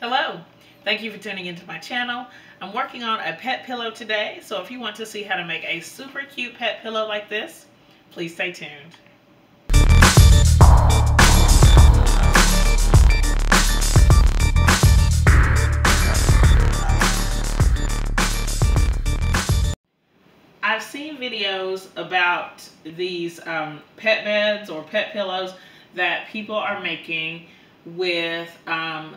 Hello, thank you for tuning into my channel. I'm working on a pet pillow today, so if you want to see how to make a super cute pet pillow like this, please stay tuned. I've seen videos about these pet beds or pet pillows that people are making with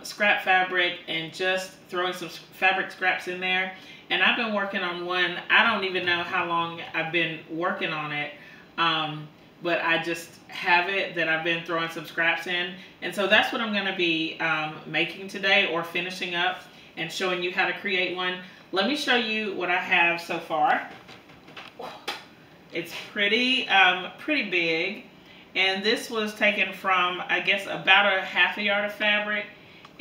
scrap fabric and just throwing some fabric scraps in there. And I've been working on one. I don't even know how long I've been working on it, but I just have it that I've been throwing some scraps in. And so that's what I'm going to be making today, or finishing up and showing you how to create one. Let me show you what I have so far. It's pretty big, and this was taken from, I guess, about a half a yard of fabric,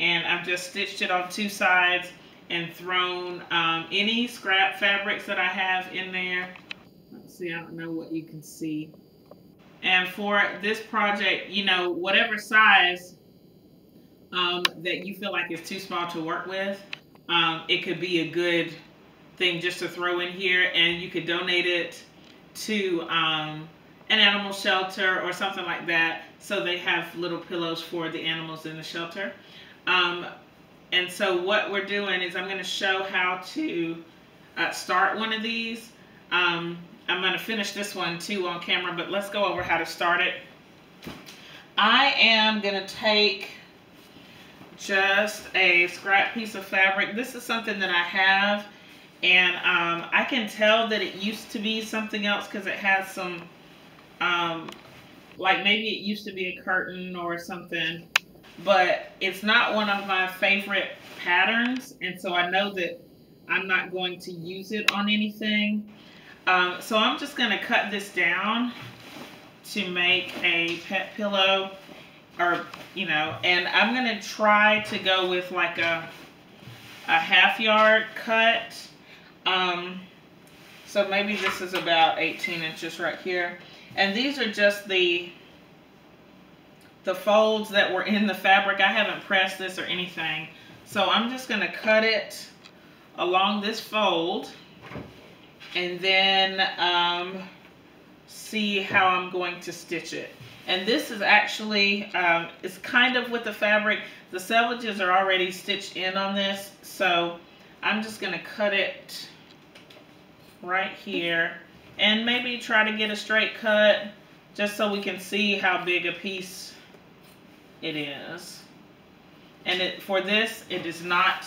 and I've just stitched it on two sides and thrown any scrap fabrics that I have in there. Let's see, I don't know what you can see. And for this project, you know, whatever size that you feel like is too small to work with, it could be a good thing just to throw in here, and you could donate it to an animal shelter or something like that, so they have little pillows for the animals in the shelter. And so what we're doing is I'm going to show how to start one of these. I'm going to finish this one too on camera, but let's go over how to start it. I am going to take just a scrap piece of fabric. This is something that I have, and I can tell that it used to be something else because it has some, like maybe it used to be a curtain or something, but it's not one of my favorite patterns, and so I know that I'm not going to use it on anything. So I'm just going to cut this down to make a pet pillow, or, you know, and I'm going to try to go with like a half yard cut. So maybe this is about 18 inches right here. And these are just the folds that were in the fabric. I haven't pressed this or anything. So I'm just going to cut it along this fold, and then see how I'm going to stitch it. And this is actually, it's kind of with the fabric. The selvages are already stitched in on this, so I'm just going to cut it right here and maybe try to get a straight cut just so we can see how big a piece it is. And for this, it does not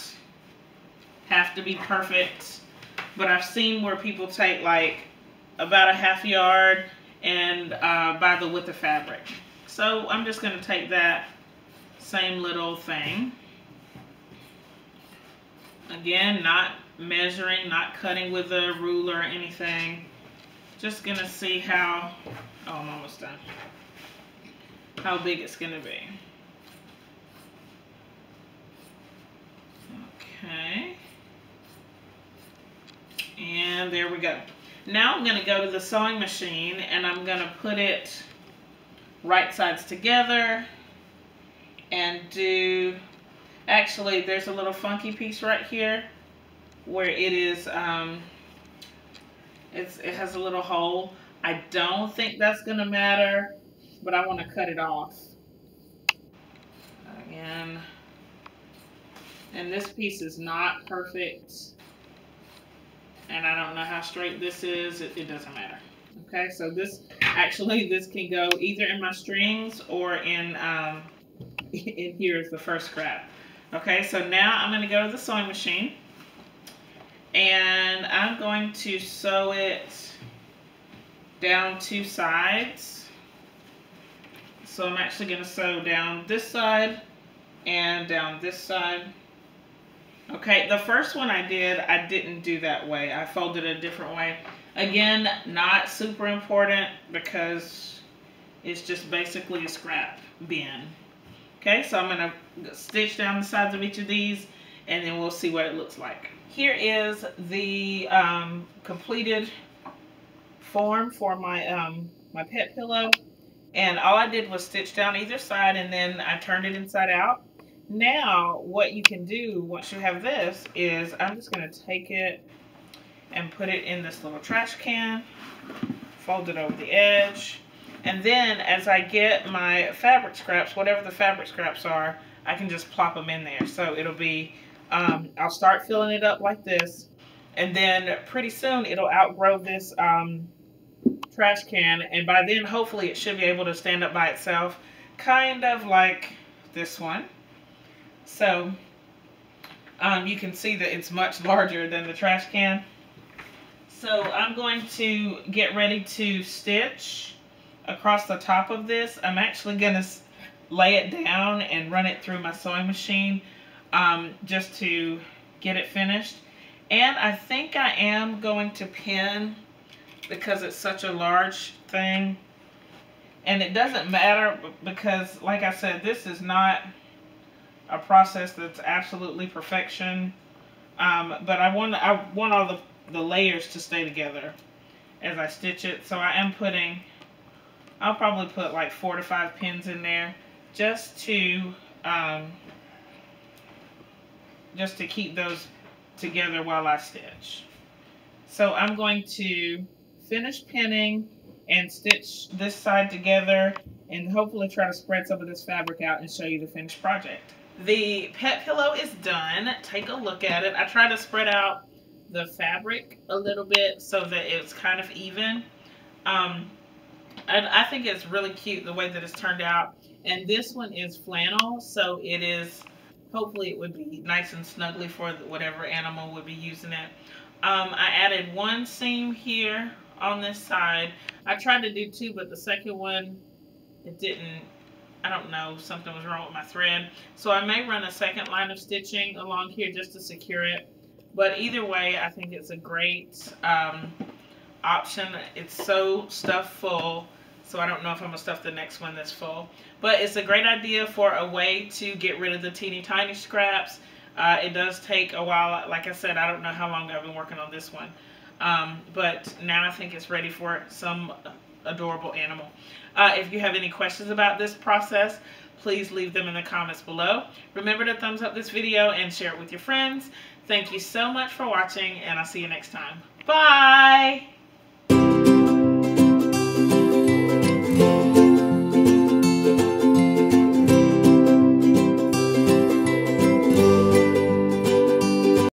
have to be perfect, but I've seen where people take like about a half yard and by the width of fabric. So I'm just going to take that same little thing. Again, not measuring, not cutting with a ruler or anything. Just going to see how, oh, I'm almost done, how big it's going to be. Okay. And there we go. Now I'm going to go to the sewing machine, and I'm going to put it right sides together and do, actually there's a little funky piece right here where it is, it has a little hole. I don't think that's going to matter, but I want to cut it off. Again, and this piece is not perfect, and I don't know how straight this is. It doesn't matter. Okay, so this, actually this can go either in my strings or in here is the first scrap. Okay, so now I'm going to go to the sewing machine, and I'm going to sew it down two sides. So I'm actually going to sew down this side and down this side. Okay, the first one I didn't do that way. I folded it a different way. Again, not super important because it's just basically a scrap bin. Okay, so I'm going to stitch down the sides of each of these, and then we'll see what it looks like. Here is the completed form for my my pet pillow, and all I did was stitch down either side, and then I turned it inside out. Now, what you can do once you have this is I'm just going to take it and put it in this little trash can, fold it over the edge, and then as I get my fabric scraps, whatever the fabric scraps are, I can just plop them in there. So it'll be, I'll start filling it up like this, and then pretty soon it'll outgrow this trash can, and by then hopefully it should be able to stand up by itself, kind of like this one. So you can see that it's much larger than the trash can. So I'm going to get ready to stitch across the top of this. I'm actually going to lay it down and run it through my sewing machine just to get it finished. And I think I am going to pin because it's such a large thing. And it doesn't matter because, like I said, this is not a process that's absolutely perfection. But I want all the layers to stay together as I stitch it. So I am putting, I'll probably put like 4 to 5 pins in there just to keep those together while I stitch. So I'm going to finish pinning and stitch this side together and hopefully try to spread some of this fabric out and show you the finished project. The pet pillow is done. Take a look at it. I try to spread out the fabric a little bit so that it's kind of even. And I think it's really cute the way that it's turned out. And this one is flannel, so it is, hopefully it would be nice and snuggly for whatever animal would be using it. I added one seam here on this side. I tried to do 2, but the second one, it didn't, I don't know, something was wrong with my thread. So I may run a second line of stitching along here just to secure it. But either way, I think it's a great option. It's so stuffed full, so I don't know if I'm going to stuff the next one that's full. But it's a great idea for a way to get rid of the teeny tiny scraps. It does take a while. Like I said, I don't know how long I've been working on this one. But now I think it's ready for some adorable animal. If you have any questions about this process, please leave them in the comments below. Remember to thumbs up this video and share it with your friends. Thank you so much for watching, and I'll see you next time. Bye!